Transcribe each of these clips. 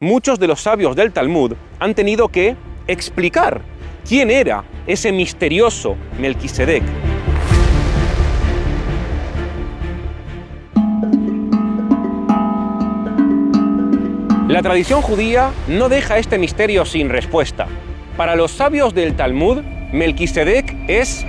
Muchos de los sabios del Talmud han tenido que explicar quién era ese misterioso Melquisedec. La tradición judía no deja este misterio sin respuesta. Para los sabios del Talmud, Melquisedec es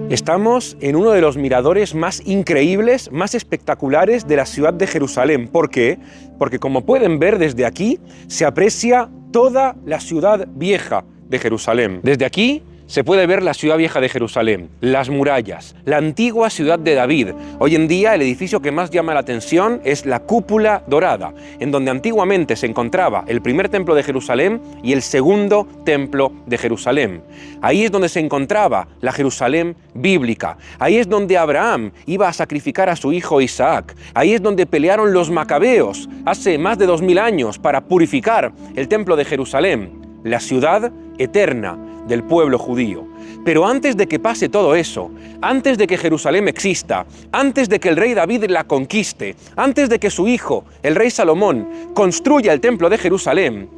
Estamos en uno de los miradores más increíbles, más espectaculares de la ciudad de Jerusalén. ¿Por qué? Porque como pueden ver desde aquí, se aprecia toda la ciudad vieja de Jerusalén. Desde aquí se puede ver la ciudad vieja de Jerusalén, las murallas, la antigua ciudad de David. Hoy en día el edificio que más llama la atención es la Cúpula Dorada, en donde antiguamente se encontraba el primer templo de Jerusalén y el segundo templo de Jerusalén. Ahí es donde se encontraba la Jerusalén bíblica. Ahí es donde Abraham iba a sacrificar a su hijo Isaac. Ahí es donde pelearon los macabeos hace más de 2000 años para purificar el templo de Jerusalén, la ciudad eterna del pueblo judío. Pero antes de que pase todo eso, antes de que Jerusalén exista, antes de que el rey David la conquiste, antes de que su hijo, el rey Salomón, construya el templo de Jerusalén,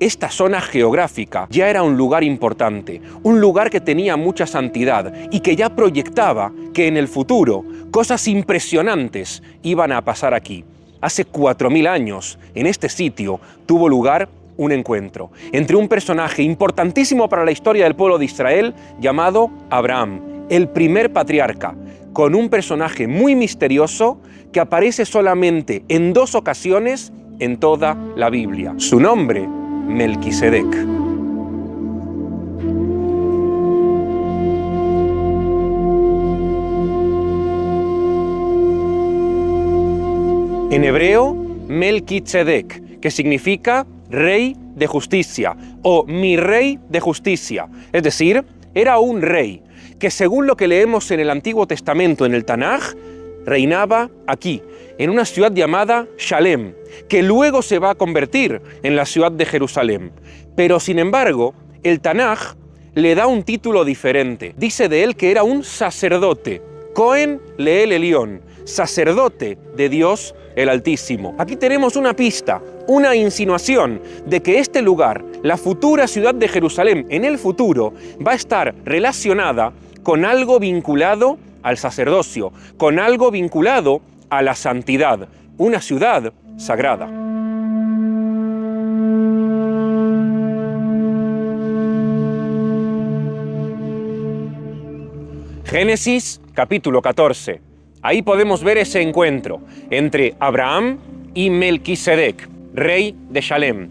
esta zona geográfica ya era un lugar importante, un lugar que tenía mucha santidad y que ya proyectaba que en el futuro cosas impresionantes iban a pasar aquí. Hace 4000 años, en este sitio, tuvo lugar un encuentro entre un personaje importantísimo para la historia del pueblo de Israel llamado Abraham, el primer patriarca, con un personaje muy misterioso que aparece solamente en 2 ocasiones en toda la Biblia. Su nombre, Melquisedec. En hebreo, Melquisedec, que significa rey de justicia o mi rey de justicia. Es decir, era un rey que, según lo que leemos en el Antiguo Testamento, en el Tanaj, reinaba aquí, en una ciudad llamada Shalem, que luego se va a convertir en la ciudad de Jerusalén. Pero, sin embargo, el Tanaj le da un título diferente. Dice de él que era un sacerdote, Cohen Leel Elión, sacerdote de Dios el Altísimo. Aquí tenemos una pista, una insinuación de que este lugar, la futura ciudad de Jerusalén, en el futuro, va a estar relacionada con algo vinculado al sacerdocio, con algo vinculado a la santidad, una ciudad sagrada. Génesis capítulo 14. Ahí podemos ver ese encuentro entre Abraham y Melquisedec, rey de Shalem.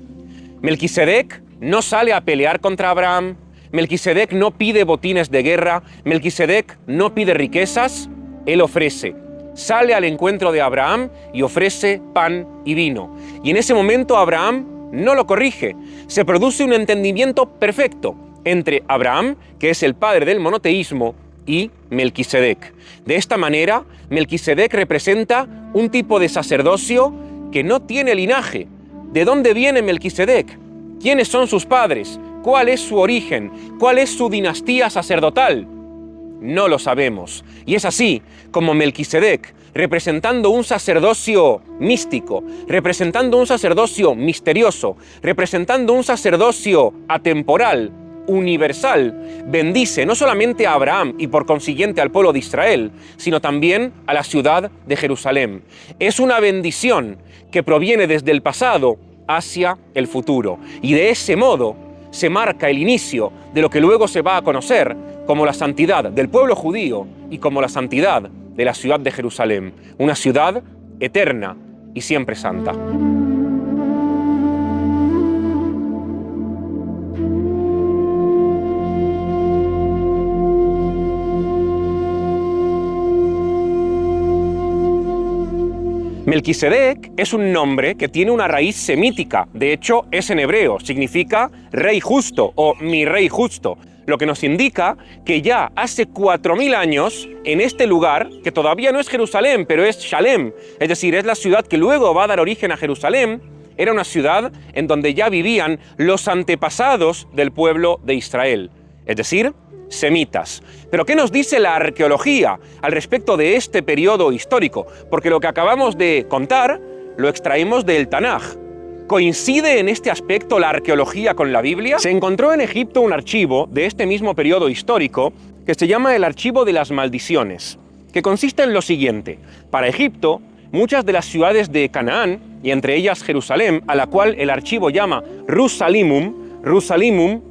Melquisedec no sale a pelear contra Abraham, Melquisedec no pide botines de guerra, Melquisedec no pide riquezas, él ofrece. Sale al encuentro de Abraham y ofrece pan y vino. Y en ese momento Abraham no lo corrige. Se produce un entendimiento perfecto entre Abraham, que es el padre del monoteísmo, y Melquisedec. De esta manera, Melquisedec representa un tipo de sacerdocio que no tiene linaje. ¿De dónde viene Melquisedec? ¿Quiénes son sus padres? ¿Cuál es su origen? ¿Cuál es su dinastía sacerdotal? No lo sabemos. Y es así como Melquisedec, representando un sacerdocio místico, representando un sacerdocio misterioso, representando un sacerdocio atemporal, universal, bendice no solamente a Abraham y por consiguiente al pueblo de Israel, sino también a la ciudad de Jerusalén. Es una bendición que proviene desde el pasado hacia el futuro. Y de ese modo se marca el inicio de lo que luego se va a conocer como la santidad del pueblo judío y como la santidad de la ciudad de Jerusalén, una ciudad eterna y siempre santa. Melquisedec es un nombre que tiene una raíz semítica, de hecho es en hebreo, significa rey justo o mi rey justo, lo que nos indica que ya hace 4000 años, en este lugar, que todavía no es Jerusalén, pero es Shalem, es decir, es la ciudad que luego va a dar origen a Jerusalén, era una ciudad en donde ya vivían los antepasados del pueblo de Israel, es decir, semitas. Pero ¿qué nos dice la arqueología al respecto de este periodo histórico? Porque lo que acabamos de contar lo extraímos del Tanaj. ¿Coincide en este aspecto la arqueología con la Biblia? Se encontró en Egipto un archivo de este mismo periodo histórico que se llama el Archivo de las Maldiciones, que consiste en lo siguiente. Para Egipto, muchas de las ciudades de Canaán, y entre ellas Jerusalén, a la cual el archivo llama Rusalimum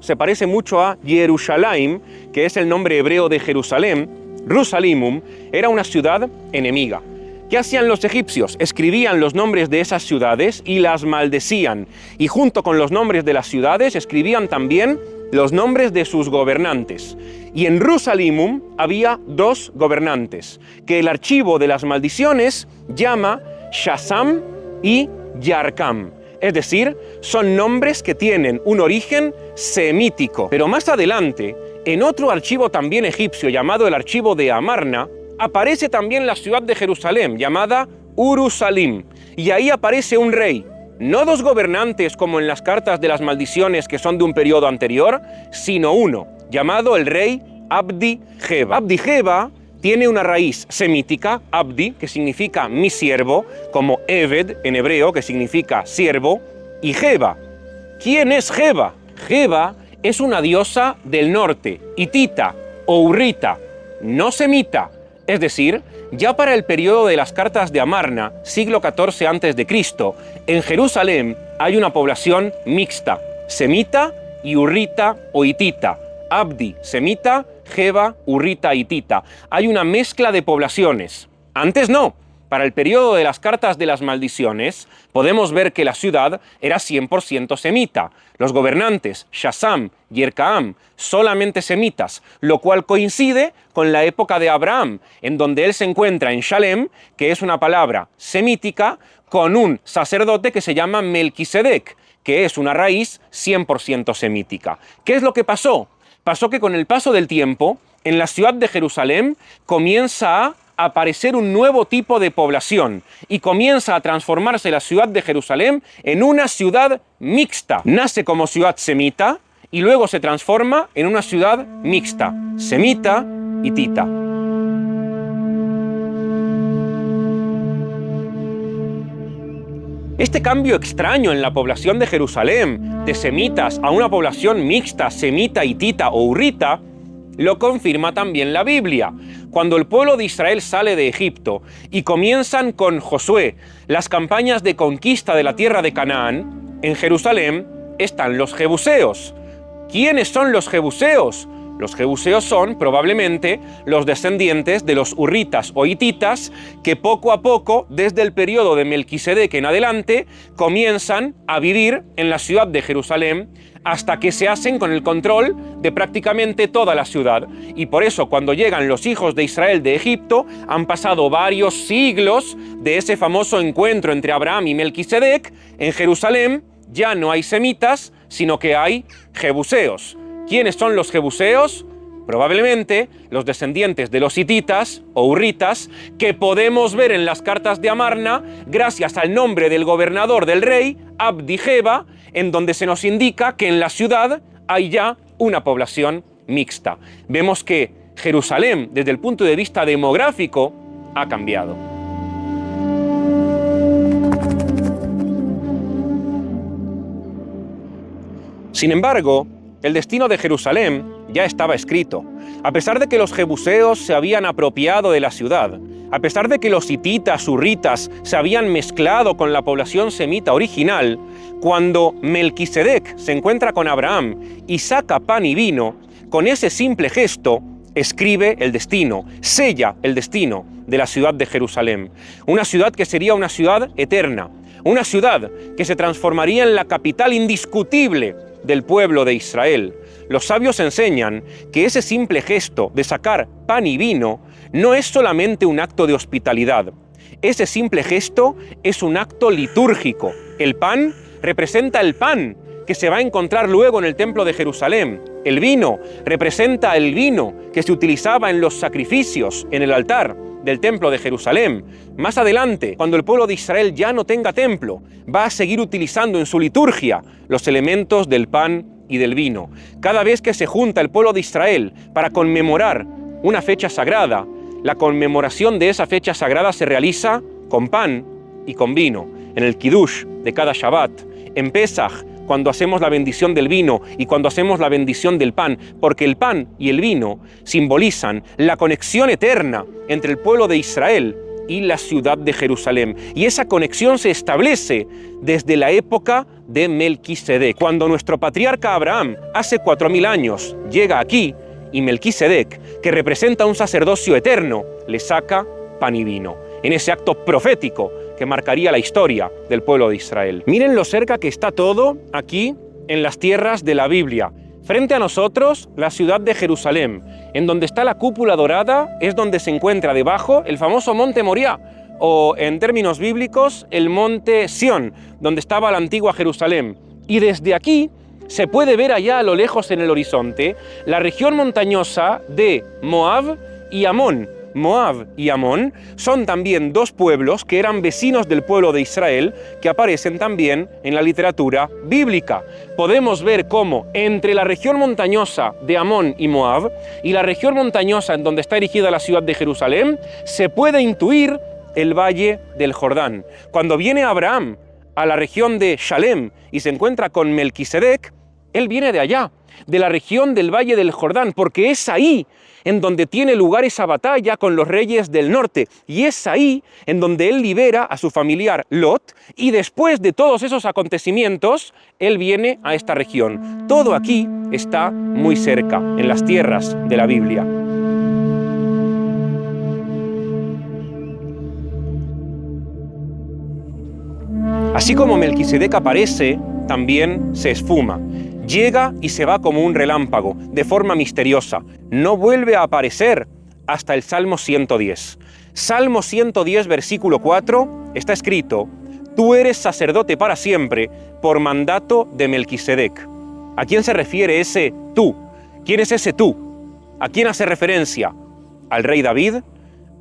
se parece mucho a Jerusalem, que es el nombre hebreo de Jerusalén. Rusalimum era una ciudad enemiga. ¿Qué hacían los egipcios? Escribían los nombres de esas ciudades y las maldecían. Y junto con los nombres de las ciudades escribían también los nombres de sus gobernantes. Y en Rusalimum había dos gobernantes, que el archivo de las maldiciones llama Shazam y Yarkam. Es decir, son nombres que tienen un origen semítico. Pero más adelante, en otro archivo también egipcio llamado el Archivo de Amarna, aparece también la ciudad de Jerusalén, llamada Urusalim, y ahí aparece un rey, no dos gobernantes como en las cartas de las maldiciones que son de un periodo anterior, sino uno, llamado el rey Abdi-Jeba. Abdi-Jeba tiene una raíz semítica, Abdi, que significa mi siervo, como Eved en hebreo, que significa siervo, y Jeba. ¿Quién es Jeba? Jeba es una diosa del norte, hitita o urrita, no semita. Es decir, ya para el periodo de las cartas de Amarna, siglo XIV a.C., en Jerusalén hay una población mixta, semita y urrita o hitita. Abdi, semita, Jeba, urrita, hitita. Hay una mezcla de poblaciones. Antes no. Para el periodo de las cartas de las maldiciones, podemos ver que la ciudad era 100% semita. Los gobernantes, Shazam y Erkaam, solamente semitas, lo cual coincide con la época de Abraham, en donde él se encuentra en Shalem, que es una palabra semítica, con un sacerdote que se llama Melquisedec, que es una raíz 100% semítica. ¿Qué es lo que pasó? Pasó que con el paso del tiempo, en la ciudad de Jerusalén comienza a aparecer un nuevo tipo de población y comienza a transformarse la ciudad de Jerusalén en una ciudad mixta. Nace como ciudad semita y luego se transforma en una ciudad mixta, semita y hitita. Este cambio extraño en la población de Jerusalén, de semitas a una población mixta, semita, hitita o urrita, lo confirma también la Biblia. Cuando el pueblo de Israel sale de Egipto y comienzan con Josué las campañas de conquista de la tierra de Canaán, en Jerusalén están los jebuseos. ¿Quiénes son los jebuseos? Los jebuseos son probablemente los descendientes de los urritas o hititas que poco a poco, desde el periodo de Melquisedec en adelante, comienzan a vivir en la ciudad de Jerusalén hasta que se hacen con el control de prácticamente toda la ciudad. Y por eso cuando llegan los hijos de Israel de Egipto, han pasado varios siglos de ese famoso encuentro entre Abraham y Melquisedec. En Jerusalén ya no hay semitas, sino que hay jebuseos. ¿Quiénes son los jebuseos? Probablemente los descendientes de los hititas o urritas que podemos ver en las cartas de Amarna gracias al nombre del gobernador del rey, Abdi-Jeba, en donde se nos indica que en la ciudad hay ya una población mixta. Vemos que Jerusalén, desde el punto de vista demográfico, ha cambiado. Sin embargo, el destino de Jerusalén ya estaba escrito. A pesar de que los jebuseos se habían apropiado de la ciudad, a pesar de que los hititas, urritas se habían mezclado con la población semita original, cuando Melquisedec se encuentra con Abraham y saca pan y vino, con ese simple gesto escribe el destino, sella el destino de la ciudad de Jerusalén. Una ciudad que sería una ciudad eterna, una ciudad que se transformaría en la capital indiscutible del pueblo de Israel. Los sabios enseñan que ese simple gesto de sacar pan y vino no es solamente un acto de hospitalidad. Ese simple gesto es un acto litúrgico. El pan representa el pan que se va a encontrar luego en el templo de Jerusalén. El vino representa el vino que se utilizaba en los sacrificios en el altar del templo de Jerusalén. Más adelante, cuando el pueblo de Israel ya no tenga templo, va a seguir utilizando en su liturgia los elementos del pan y del vino. Cada vez que se junta el pueblo de Israel para conmemorar una fecha sagrada, la conmemoración de esa fecha sagrada se realiza con pan y con vino. En el Kiddush de cada Shabbat, en Pesach, cuando hacemos la bendición del vino y cuando hacemos la bendición del pan, porque el pan y el vino simbolizan la conexión eterna entre el pueblo de Israel y la ciudad de Jerusalén. Y esa conexión se establece desde la época de Melquisedec. Cuando nuestro patriarca Abraham, hace 4000 años, llega aquí, y Melquisedec, que representa un sacerdocio eterno, le saca pan y vino, en ese acto profético que marcaría la historia del pueblo de Israel. Miren lo cerca que está todo aquí en las tierras de la Biblia. Frente a nosotros, la ciudad de Jerusalén, en donde está la cúpula dorada, es donde se encuentra debajo el famoso monte Moriah, o en términos bíblicos, el monte Sión, donde estaba la antigua Jerusalén. Y desde aquí se puede ver allá a lo lejos en el horizonte la región montañosa de Moab y Amón. Moab y Amón son también dos pueblos que eran vecinos del pueblo de Israel, que aparecen también en la literatura bíblica. Podemos ver cómo entre la región montañosa de Amón y Moab y la región montañosa en donde está erigida la ciudad de Jerusalén se puede intuir el valle del Jordán. Cuando viene Abraham a la región de Shalem y se encuentra con Melquisedec, él viene de allá, de la región del valle del Jordán, porque es ahí en donde tiene lugar esa batalla con los reyes del norte, y es ahí en donde él libera a su familiar Lot, y después de todos esos acontecimientos, él viene a esta región. Todo aquí está muy cerca, en las tierras de la Biblia. Así como Melquisedec aparece, también se esfuma. Llega y se va como un relámpago, de forma misteriosa. No vuelve a aparecer hasta el Salmo 110. Salmo 110, versículo 4, está escrito: Tú eres sacerdote para siempre, por mandato de Melquisedec. ¿A quién se refiere ese tú? ¿Quién es ese tú? ¿A quién hace referencia? ¿Al rey David?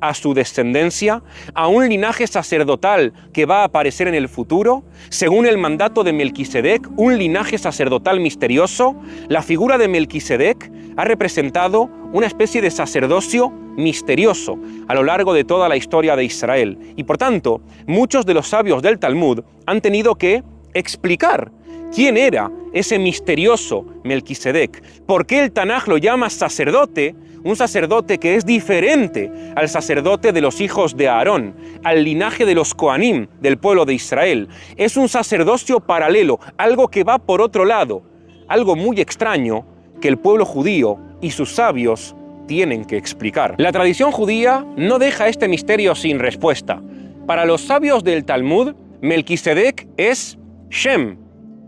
¿A su descendencia? ¿A un linaje sacerdotal que va a aparecer en el futuro? Según el mandato de Melquisedec, un linaje sacerdotal misterioso. La figura de Melquisedec ha representado una especie de sacerdocio misterioso a lo largo de toda la historia de Israel. Y por tanto, muchos de los sabios del Talmud han tenido que explicar quién era ese misterioso Melquisedec. ¿Por qué el Tanaj lo llama sacerdote? Un sacerdote que es diferente al sacerdote de los hijos de Aarón, al linaje de los Coanim del pueblo de Israel. Es un sacerdocio paralelo, algo que va por otro lado, algo muy extraño que el pueblo judío y sus sabios tienen que explicar. La tradición judía no deja este misterio sin respuesta. Para los sabios del Talmud, Melquisedec es Shem,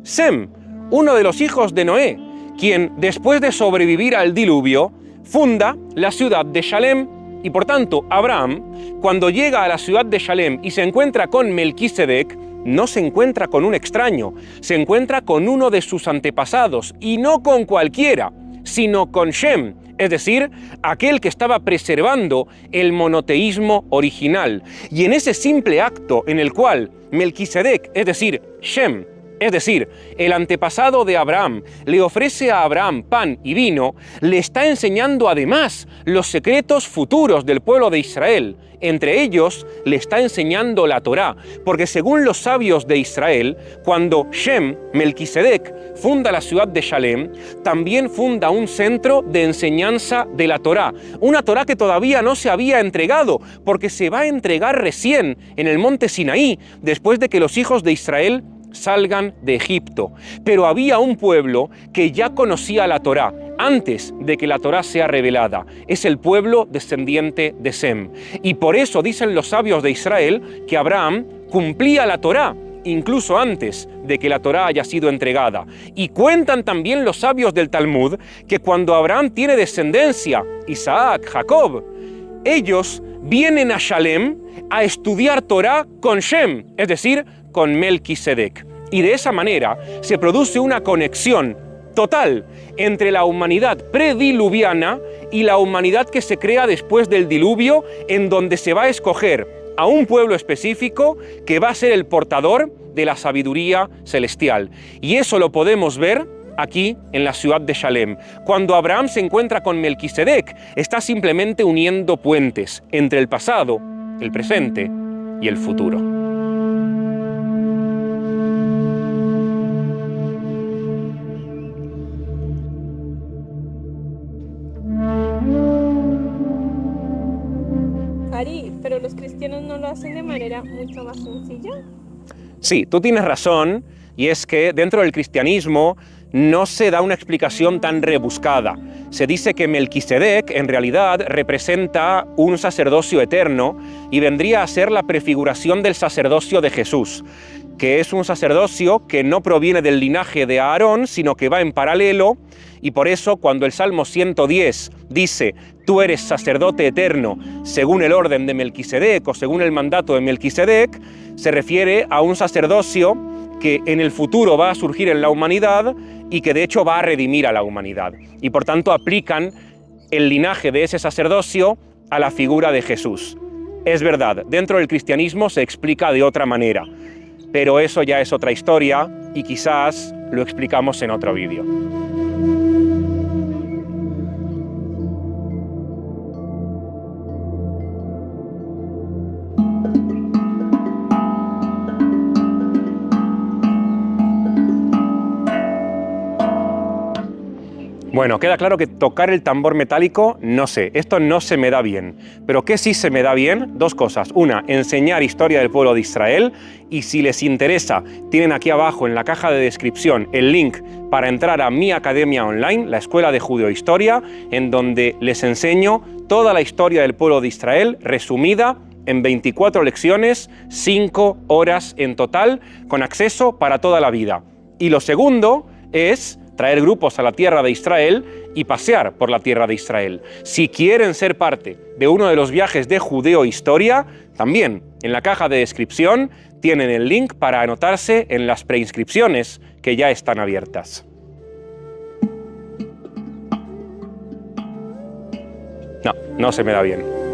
Sem, uno de los hijos de Noé, quien, después de sobrevivir al diluvio, funda la ciudad de Shalem, y por tanto Abraham, cuando llega a la ciudad de Shalem y se encuentra con Melquisedec, no se encuentra con un extraño, se encuentra con uno de sus antepasados, y no con cualquiera, sino con Shem, es decir, aquel que estaba preservando el monoteísmo original. Y en ese simple acto en el cual Melquisedec, es decir, Shem, es decir, el antepasado de Abraham, le ofrece a Abraham pan y vino, le está enseñando además los secretos futuros del pueblo de Israel. Entre ellos, le está enseñando la Torá, porque según los sabios de Israel, cuando Shem, Melquisedec, funda la ciudad de Shalem, también funda un centro de enseñanza de la Torá. Una Torá que todavía no se había entregado, porque se va a entregar recién en el monte Sinaí, después de que los hijos de Israel salgan de Egipto. Pero había un pueblo que ya conocía la Torá antes de que la Torá sea revelada. Es el pueblo descendiente de Sem. Y por eso dicen los sabios de Israel que Abraham cumplía la Torá incluso antes de que la Torá haya sido entregada. Y cuentan también los sabios del Talmud que cuando Abraham tiene descendencia, Isaac, Jacob, ellos vienen a Shalem a estudiar Torá con Shem, es decir, con Melquisedec. Y de esa manera se produce una conexión total entre la humanidad prediluviana y la humanidad que se crea después del diluvio, en donde se va a escoger a un pueblo específico que va a ser el portador de la sabiduría celestial. Y eso lo podemos ver aquí en la ciudad de Shalem. Cuando Abraham se encuentra con Melquisedec, está simplemente uniendo puentes entre el pasado, el presente y el futuro. Cari, pero los cristianos no lo hacen de manera mucho más sencilla. Sí, tú tienes razón, y es que dentro del cristianismo no se da una explicación tan rebuscada. Se dice que Melquisedec en realidad representa un sacerdocio eterno y vendría a ser la prefiguración del sacerdocio de Jesús, que es un sacerdocio que no proviene del linaje de Aarón, sino que va en paralelo, y por eso cuando el Salmo 110 dice «Tú eres sacerdote eterno según el orden de Melquisedec» o según el mandato de Melquisedec, se refiere a un sacerdocio que en el futuro va a surgir en la humanidad y que de hecho va a redimir a la humanidad. Y por tanto aplican el linaje de ese sacerdocio a la figura de Jesús. Es verdad, dentro del cristianismo se explica de otra manera, pero eso ya es otra historia y quizás lo explicamos en otro vídeo. Bueno, queda claro que tocar el tambor metálico, no sé, esto no se me da bien. Pero ¿qué sí se me da bien? Dos cosas. Una, enseñar historia del pueblo de Israel, y si les interesa, tienen aquí abajo en la caja de descripción el link para entrar a mi academia online, la Escuela de Judeohistoria, en donde les enseño toda la historia del pueblo de Israel, resumida en 24 lecciones, 5 horas en total, con acceso para toda la vida. Y lo segundo es traer grupos a la tierra de Israel y pasear por la tierra de Israel. Si quieren ser parte de uno de los viajes de Judeohistoria, también en la caja de descripción tienen el link para anotarse en las preinscripciones que ya están abiertas. No se me da bien.